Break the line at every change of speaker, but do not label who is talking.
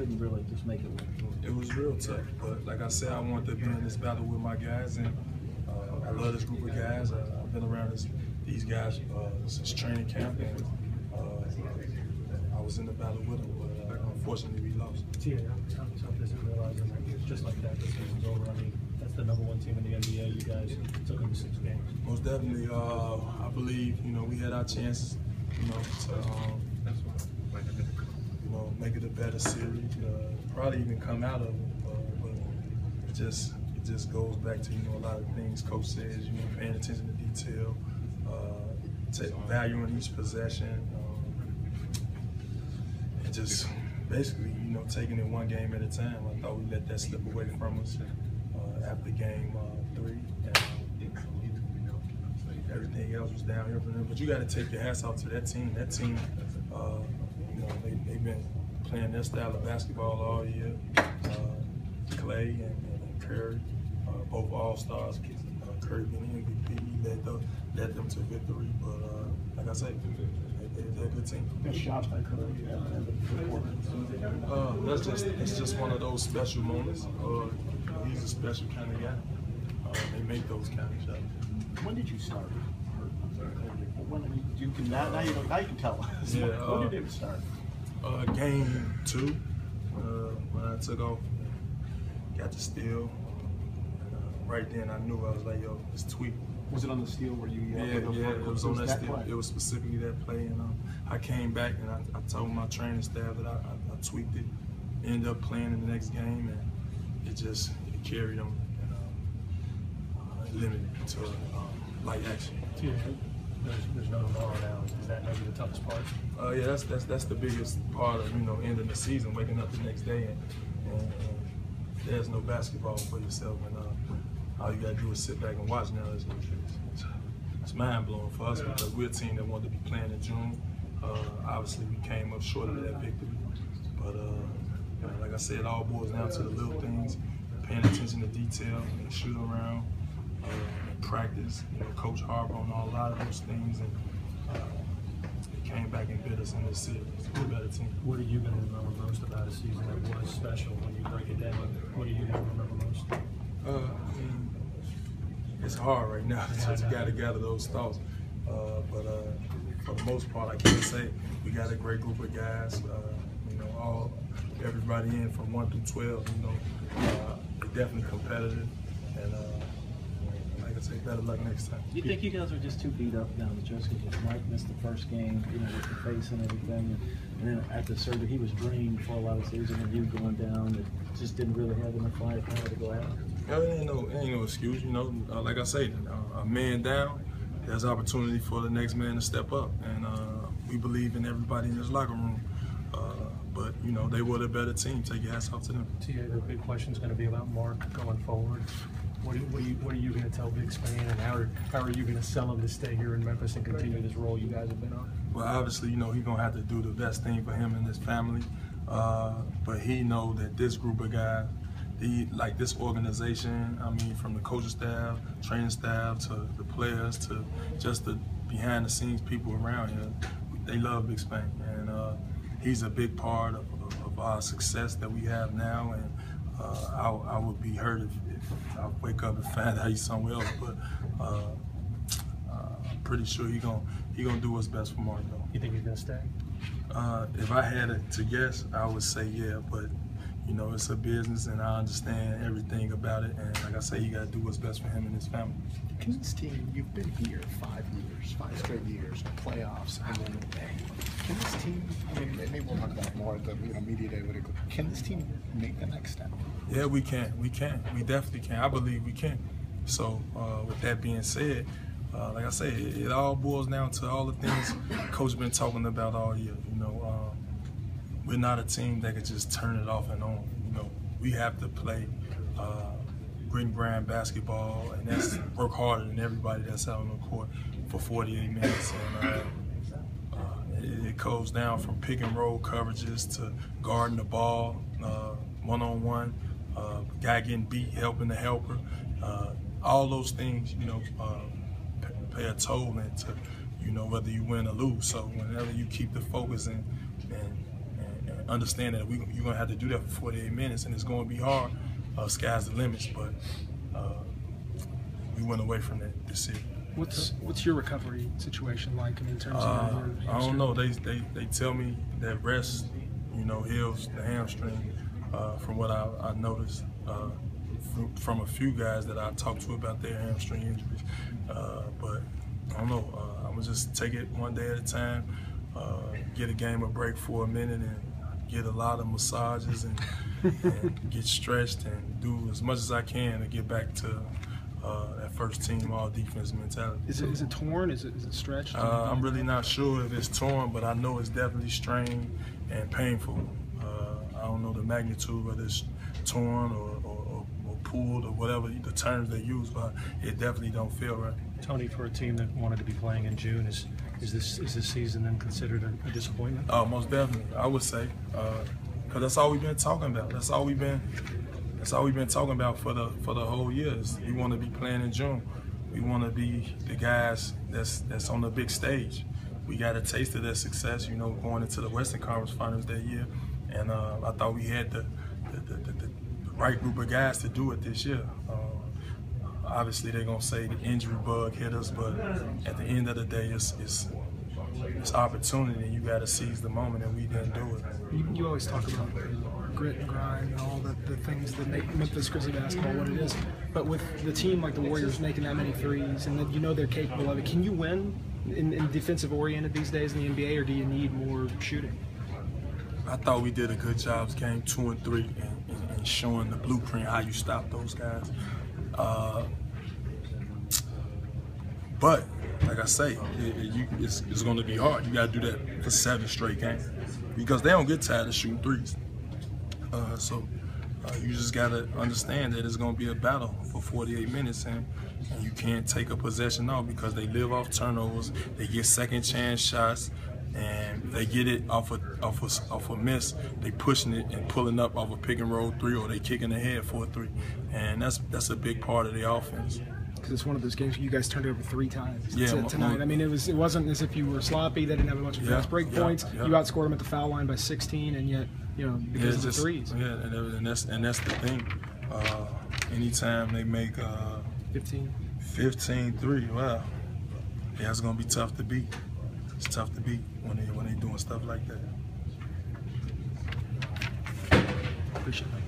couldn't really just make it work?
It was real tough, but like I said, I wanted to be in this battle with my guys, and I love this group of guys. I've been around these guys since training camp, and I was in the battle with them, but unfortunately we lost.
Yeah, how tough is it realizing that just like that, this season's over? I mean, that's the #1 team in the NBA. You guys took them to 6 games.
Most definitely. I believe we had our chances, to make it a better series. Probably even come out of it, but it just goes back to a lot of things Coach says. Paying attention to detail, valuing each possession, and just basically taking it one game at a time. I thought we let that slip away from us after game 3. Everything else was down here from them. But you got to take your hats off to that team. That team, they've been playing their style of basketball all year. Clay and Curry, both All-Stars. Curry being MVP, led them to victory. But like I say, they're a good team.
Good shots by Curry.
It's just one of those special moments. He's a special kind of guy. They make those kind of shots.
When did you start? Now you can tell us.
Yeah,
when did it start?
Game 2, when I took off, got the steal. Right then I knew, I was like, yo, it's tweaked.
Was it on the steal where you yelled?
Yeah, it was on that steal. Play? It was specifically that play, and I came back and I told my training staff that I tweaked it. Ended up playing in the next game, and it carried them and limited to light action.
Yeah. There's no tomorrow now. Is that maybe the toughest part?
Yeah, that's the biggest part of ending the season, waking up the next day and there's no basketball for yourself, and all you gotta do is sit back and watch now. It's mind blowing for us because we're a team that wanted to be playing in June. Obviously, we came up short of that victory, but like I said, it all boils down to the little things, paying attention to detail, and shoot around. Practice, Coach Harper on a lot of those things, and it came back and bit us in this series. We're a better team.
What are you going to remember most about a season that was special when you break it down? What are you going to remember most?
It's hard right now, so you got to gather those thoughts. But for the most part, I can say we got a great group of guys. Everybody in from 1 through 12. They're definitely competitive, and like I say, better luck next time.
Do you think you guys are just too beat up down the stretch because Mike missed the first game, with the face and everything, and then after surgery he was drained for a lot of season, and you going down, it just didn't really have enough firepower to go out?
It ain't no excuse, like I say, a man down, there's opportunity for the next man to step up, and we believe in everybody in this locker room. But they were the better team. Take your hats off to them.
TA, the big question is going to be about Mark going forward. What are you going to tell Big Span, and how are you going to sell him to stay here in Memphis and continue this role you guys have been on?
Well, obviously, he's going to have to do the best thing for him and his family. But he knows that this group of guys, like this organization, from the coaching staff, training staff, to the players, to just the behind-the-scenes people around here, they love Big Span, and he's a big part of our success that we have now. And I would be hurt if I wake up and find out he's somewhere else, but I'm pretty sure he's gonna do what's best for Mark, though.
You think he's gonna stay?
If I had to guess, I would say yeah, but it's a business, and I understand everything about it, and like I say, you gotta do what's best for him and his family.
Can this team, you've been here 5 straight years, playoffs, and then can this team, maybe we'll talk about it more at the media day, can this team make the next step?
Yeah, we can. We definitely can. I believe we can. So with that being said, like I say, it all boils down to all the things Coach been talking about all year. We're not a team that can just turn it off and on. We have to play grit and grind basketball, and that's work harder than everybody that's out on the court for 48 minutes. And it goes down from pick and roll coverages to guarding the ball, one-on-one, guy getting beat, helping the helper. All those things, pay a toll into, whether you win or lose. So whenever you keep the focus and understand that you're gonna have to do that for 48 minutes, and it's gonna be hard. Sky's the limits, but we went away from that this year.
What's your recovery situation like? I mean, in terms of your
I don't know. They tell me that rest, heals the hamstring. From what I noticed from a few guys that I talked to about their hamstring injuries, but I don't know. I'm gonna just take it one day at a time. Get a game of break for a minute and get a lot of massages and get stretched and do as much as I can to get back to that first team all defense mentality.
Is it torn? Is it stretched?
I'm really not sure if it's torn, but I know it's definitely strained and painful. I don't know the magnitude, whether it's torn or pulled or whatever the terms they use, but it definitely don't feel right.
Tony, for a team that wanted to be playing in June, is this season then considered a disappointment?
Most definitely, I would say, because that's all we've been talking about. That's all we've been talking about for the whole year. We want to be playing in June. We want to be the guys that's on the big stage. We got a taste of that success, going into the Western Conference Finals that year, and I thought we had the right group of guys to do it this year. Obviously, they're gonna say the injury bug hit us, but at the end of the day, it's opportunity, and you got to seize the moment, and we didn't do it.
You always talk about grit and grind and all the things that make Memphis Grizzlies basketball what it is. But with the team like the Warriors making that many threes, and that they're capable of it, can you win in defensive oriented these days in the NBA, or do you need more shooting?
I thought we did a good job game 2 and 3 and showing the blueprint how you stop those guys. But like I say, it's going to be hard. You got to do that for 7 straight games because they don't get tired of shooting threes. So you just got to understand that it's going to be a battle for 48 minutes, and you can't take a possession off because they live off turnovers. They get second chance shots, and they get it off a miss. They pushing it and pulling up off a pick and roll 3, or they kicking ahead for a 3, and that's a big part of the offense.
Because it's one of those games where you guys turned it over 3 times tonight. I mean, it wasn't as if you were sloppy. They didn't have a bunch of fast break points. You outscored them at the foul line by 16, and yet because of the threes.
Yeah, and that's the thing. Anytime they make 15 3, wow, yeah, it's gonna be tough to beat. It's tough to beat when they doing stuff like that.
Appreciate it.